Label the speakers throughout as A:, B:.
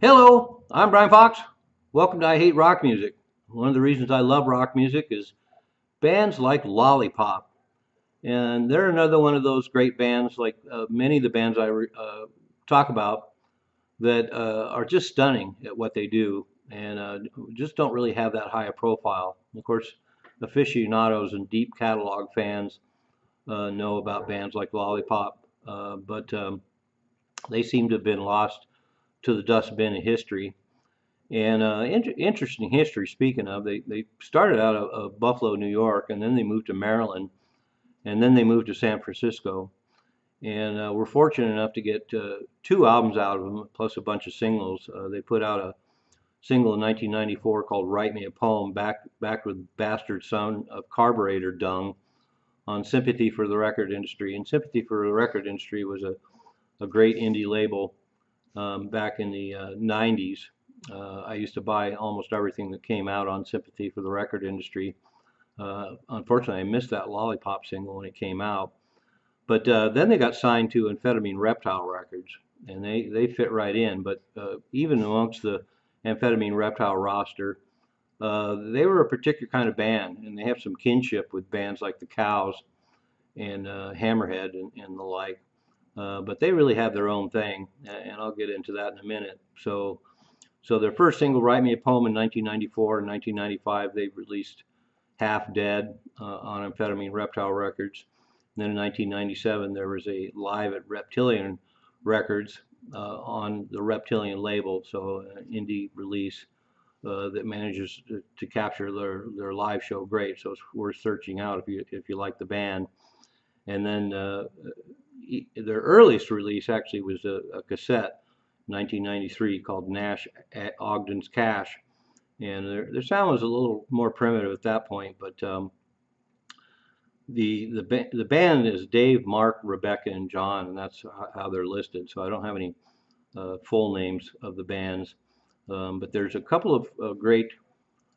A: Hello, I'm Brian Fox. Welcome to I Hate Rock Music. One of the reasons I love rock music is bands like Lollipop. And they're another one of those great bands, like many of the bands I talk about, that are just stunning at what they do and just don't really have that high a profile. Of course, aficionados and deep catalog fans know about bands like Lollipop, but they seem to have been lost to the dustbin of history. And interesting history, speaking of, they started out of Buffalo, New York, and then they moved to Maryland, and then they moved to San Francisco. And we're fortunate enough to get two albums out of them, plus a bunch of singles. They put out a single in 1994 called "Write Me a Poem," back with "Bastard Son of Carburetor Dung" on Sympathy for the Record Industry. And Sympathy for the Record Industry was a great indie label back in the 90s. I used to buy almost everything that came out on Sympathy for the Record Industry. Unfortunately, I missed that Lollipop single when it came out. But then they got signed to Amphetamine Reptile Records, and they fit right in. But even amongst the Amphetamine Reptile roster, they were a particular kind of band, and they have some kinship with bands like the Cows and Hammerhead and the like. But they really have their own thing, and I'll get into that in a minute. So their first single, "Write Me a Poem," in 1994 and 1995, they released "Half Dead" on Amphetamine Reptile Records. And then in 1997, there was a live at Reptilian Records on the Reptilian label, so an indie release that manages to capture their live show great. So it's worth searching out if you like the band. And then their earliest release actually was a cassette, 1993, called Nash Ogden's Cash, and their sound was a little more primitive at that point. But the band is Dave, Mark, Rebecca, and John, and that's how they're listed. So I don't have any full names of the bands, but there's a couple of great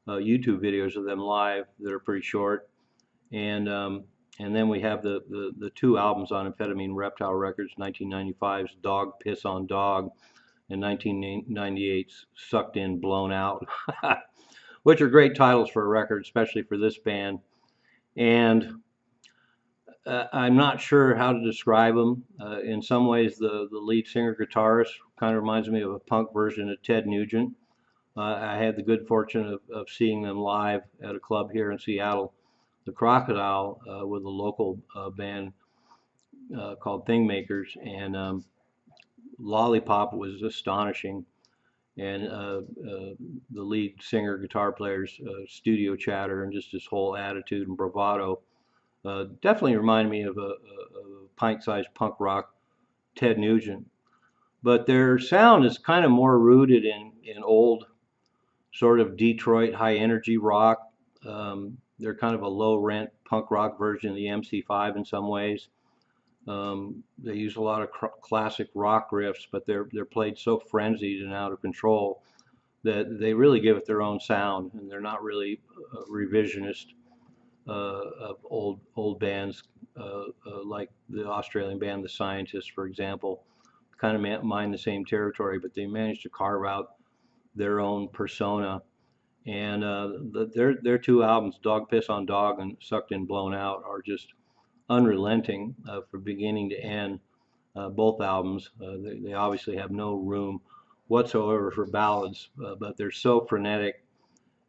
A: YouTube videos of them live that are pretty short, and and then we have the two albums on Amphetamine Reptile Records, 1995's "Dog Piss on Dog" and 1998's "Sucked In, Blown Out," which are great titles for a record, especially for this band. And I'm not sure how to describe them. In some ways, the lead singer guitarist kind of reminds me of a punk version of Ted Nugent. I had the good fortune of seeing them live at a club here in Seattle, the Crocodile, with a local band called Thingmakers, and Lollipop was astonishing. And the lead singer, guitar player's studio chatter and just his whole attitude and bravado definitely remind me of a pint-sized punk rock Ted Nugent. But their sound is kind of more rooted in old sort of Detroit high energy rock. They're kind of a low rent punk rock version of the MC5 in some ways. They use a lot of classic rock riffs, but they're played so frenzied and out of control that they really give it their own sound, and they're not really revisionist of old bands like the Australian band The Scientists, for example. Kind of mine the same territory, but they managed to carve out their own persona. And their two albums, "Dog Piss on Dog" and "Sucked In, Blown Out," are just unrelenting from beginning to end. Both albums, they obviously have no room whatsoever for ballads, but they're so frenetic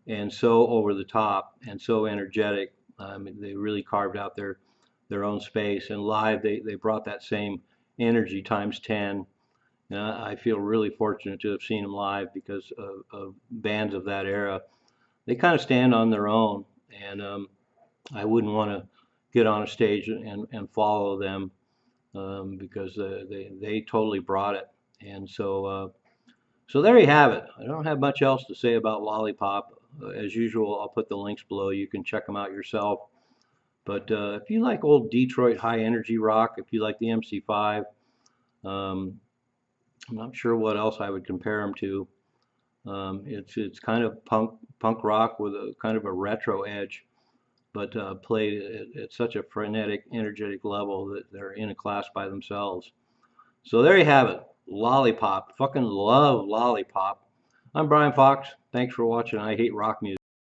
A: and so over the top and so energetic. They really carved out their own space. And live, they brought that same energy times 10. And I feel really fortunate to have seen them live because of bands of that era. They kind of stand on their own, and I wouldn't want to get on a stage and follow them because they totally brought it. And so there you have it. I don't have much else to say about Lollipop. As usual, I'll put the links below. You can check them out yourself. But if you like old Detroit high energy rock, if you like the MC5, um, I'm not sure what else I would compare them to. It's kind of punk rock with a kind of a retro edge, but played at such a frenetic, energetic level that they're in a class by themselves. So there you have it. Lollipop. Fucking love Lollipop. I'm Brian Fox. Thanks for watching I Hate Rock Music.